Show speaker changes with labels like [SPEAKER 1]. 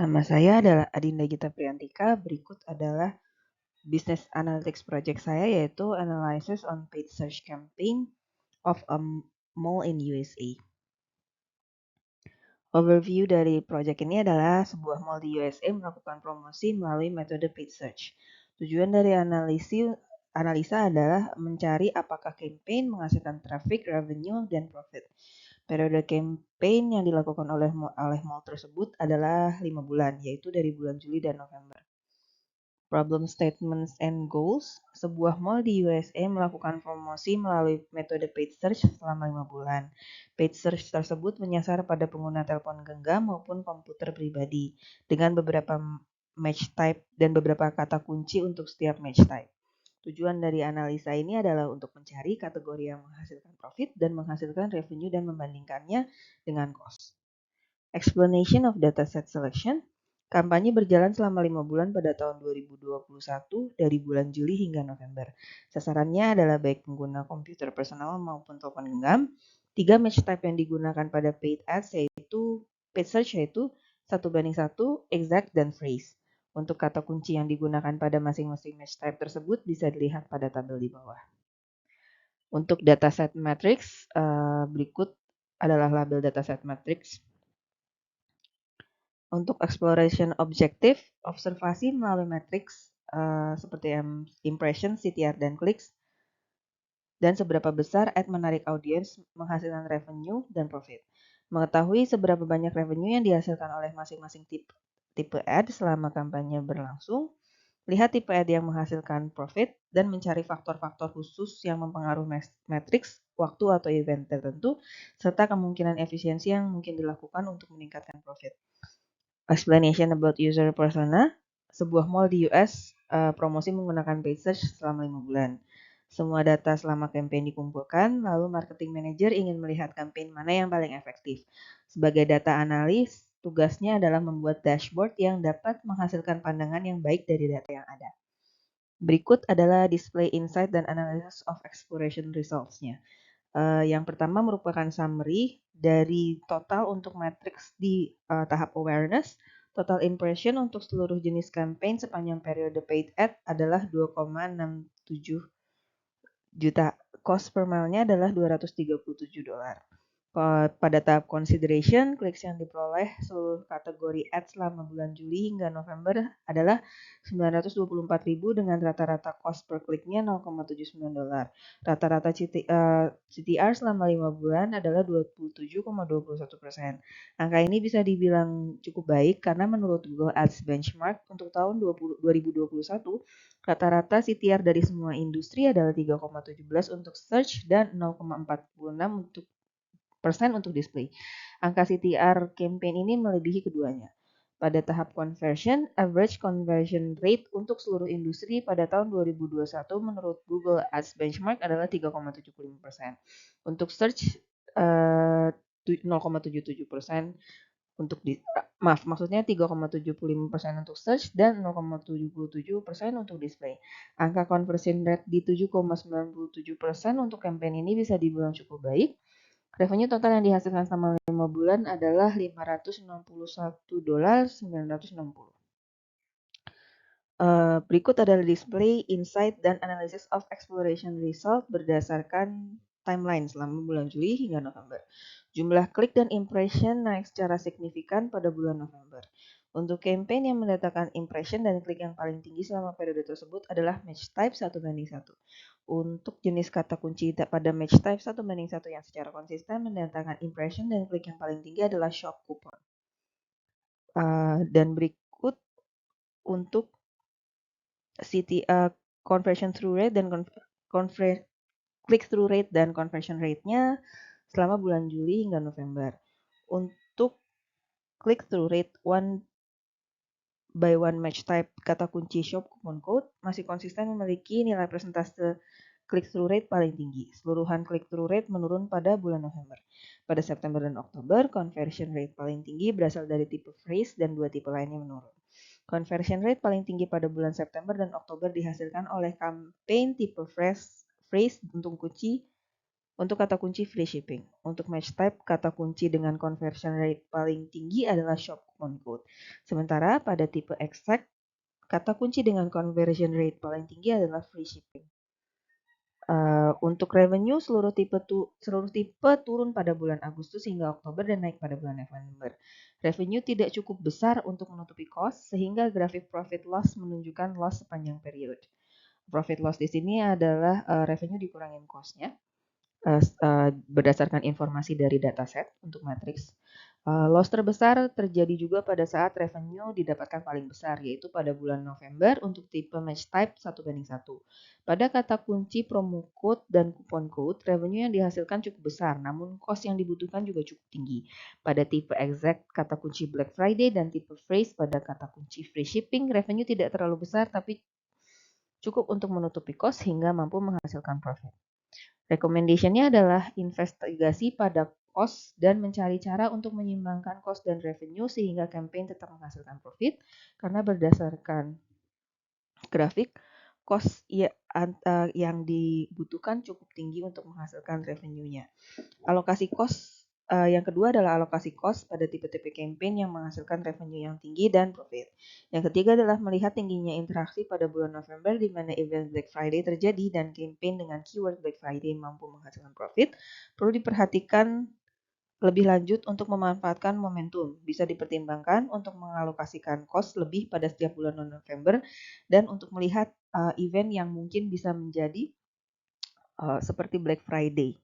[SPEAKER 1] Nama saya adalah Adinda Gita Priyantika. Berikut adalah Business Analytics project saya, yaitu Analysis on Paid Search Campaign of a Mall in USA. Overview dari project ini adalah sebuah mall di USA melakukan promosi melalui metode paid search. Tujuan dari analisa adalah mencari apakah campaign menghasilkan traffic, revenue, dan profit. Periode campaign yang dilakukan oleh mall tersebut adalah 5 bulan, yaitu dari bulan Juli dan November. Problem Statements and Goals, sebuah mall di USA melakukan promosi melalui metode paid search selama 5 bulan. Paid search tersebut menyasar pada pengguna telepon genggam maupun komputer pribadi dengan beberapa match type dan beberapa kata kunci untuk setiap match type. Tujuan dari analisa ini adalah untuk mencari kategori yang menghasilkan profit dan menghasilkan revenue dan membandingkannya dengan cost. Explanation of Dataset Selection. Kampanye berjalan selama 5 bulan pada tahun 2021 dari bulan Juli hingga November. Sasarannya adalah baik pengguna komputer personal maupun telepon genggam. 3 match type yang digunakan pada paid search yaitu 1:1, exact, dan phrase. Untuk kata kunci yang digunakan pada masing-masing match type tersebut bisa dilihat pada tabel di bawah. Untuk dataset matrix, berikut adalah label dataset matrix. Untuk exploration objektif, observasi melalui matriks seperti impression, CTR, dan clicks, dan seberapa besar ad menarik audiens menghasilkan revenue dan profit. Mengetahui seberapa banyak revenue yang dihasilkan oleh masing-masing tipe ad selama kampanye berlangsung, lihat tipe ad yang menghasilkan profit, dan mencari faktor-faktor khusus yang mempengaruhi matriks, waktu atau event tertentu, serta kemungkinan efisiensi yang mungkin dilakukan untuk meningkatkan profit. Explanation about user persona. Sebuah mall di US promosi menggunakan paid search selama 5 bulan. Semua data selama campaign dikumpulkan, lalu marketing manager ingin melihat campaign mana yang paling efektif. Sebagai data analis, tugasnya adalah membuat dashboard yang dapat menghasilkan pandangan yang baik dari data yang ada. Berikut adalah display insight dan analysis of exploration results-nya. Yang pertama merupakan summary dari total untuk matriks di tahap awareness. Total impression untuk seluruh jenis campaign sepanjang periode paid ad adalah 2,67 juta. Cost per mile-nya adalah $237. Pada tahap consideration, clicks yang diperoleh seluruh kategori ad selama bulan Juli hingga November adalah 924.000 dengan rata-rata cost per kliknya $0,79. Rata-rata CTR selama 5 bulan adalah 27,21%. Angka ini bisa dibilang cukup baik karena menurut Google Ads Benchmark untuk tahun 2021, rata-rata CTR dari semua industri adalah 3,17 untuk search dan 0,46 untuk display. Angka CTR campaign ini melebihi keduanya. Pada tahap conversion, average conversion rate untuk seluruh industri pada tahun 2021 menurut Google Ads Benchmark adalah 3,75%. Untuk search 0,77% untuk maksudnya 3,75% untuk search dan 0,77% untuk display. Angka conversion rate di 7,97% untuk campaign ini bisa dibilang cukup baik. Revenue total yang dihasilkan selama 5 bulan adalah $561,960. Berikut adalah display, insight, dan analysis of exploration result berdasarkan timeline selama bulan Juli hingga November. Jumlah klik dan impression naik secara signifikan pada bulan November. Untuk campaign yang mendatangkan impression dan klik yang paling tinggi selama periode tersebut adalah match type 1:1. Untuk jenis kata kunci pada match type 1:1 yang secara konsisten mendatangkan impression dan klik yang paling tinggi adalah shop coupon. Dan berikut untuk conversion through rate dan click through rate dan conversion rate-nya selama bulan Juli hingga November. Untuk click through rate 1 by 1 match type kata kunci shop coupon code masih konsisten memiliki nilai persentase click-through rate paling tinggi. Seluruhan click-through rate menurun pada bulan November. Pada September dan Oktober, conversion rate paling tinggi berasal dari tipe phrase dan 2 tipe lainnya menurun. Conversion rate paling tinggi pada bulan September dan Oktober dihasilkan oleh campaign tipe phrase untuk Untuk kata kunci free shipping. Untuk match type, kata kunci dengan conversion rate paling tinggi adalah shop coupon code. Sementara pada tipe exact, kata kunci dengan conversion rate paling tinggi adalah free shipping. Untuk revenue, seluruh tipe turun pada bulan Agustus hingga Oktober dan naik pada bulan November. Revenue tidak cukup besar untuk menutupi cost, sehingga grafik profit loss menunjukkan loss sepanjang periode. Profit loss di sini adalah revenue dikurangin cost-nya. Berdasarkan informasi dari dataset untuk matriks. Loss terbesar terjadi juga pada saat revenue didapatkan paling besar, yaitu pada bulan November untuk tipe match type 1:1. Pada kata kunci promo code dan coupon code, revenue yang dihasilkan cukup besar, namun cost yang dibutuhkan juga cukup tinggi. Pada tipe exact kata kunci Black Friday dan tipe phrase pada kata kunci free shipping, revenue tidak terlalu besar tapi cukup untuk menutupi cost hingga mampu menghasilkan profit. Recommendation-nya adalah investigasi pada cost dan mencari cara untuk menyeimbangkan cost dan revenue sehingga campaign tetap menghasilkan profit, karena berdasarkan grafik, cost yang dibutuhkan cukup tinggi untuk menghasilkan revenue-nya. Alokasi cost yang kedua adalah alokasi cost pada tipe-tipe campaign yang menghasilkan revenue yang tinggi dan profit. Yang ketiga adalah melihat tingginya interaksi pada bulan November di mana event Black Friday terjadi dan campaign dengan keyword Black Friday mampu menghasilkan profit. Perlu diperhatikan lebih lanjut untuk memanfaatkan momentum. Bisa dipertimbangkan untuk mengalokasikan cost lebih pada setiap bulan November dan untuk melihat event yang mungkin bisa menjadi seperti Black Friday.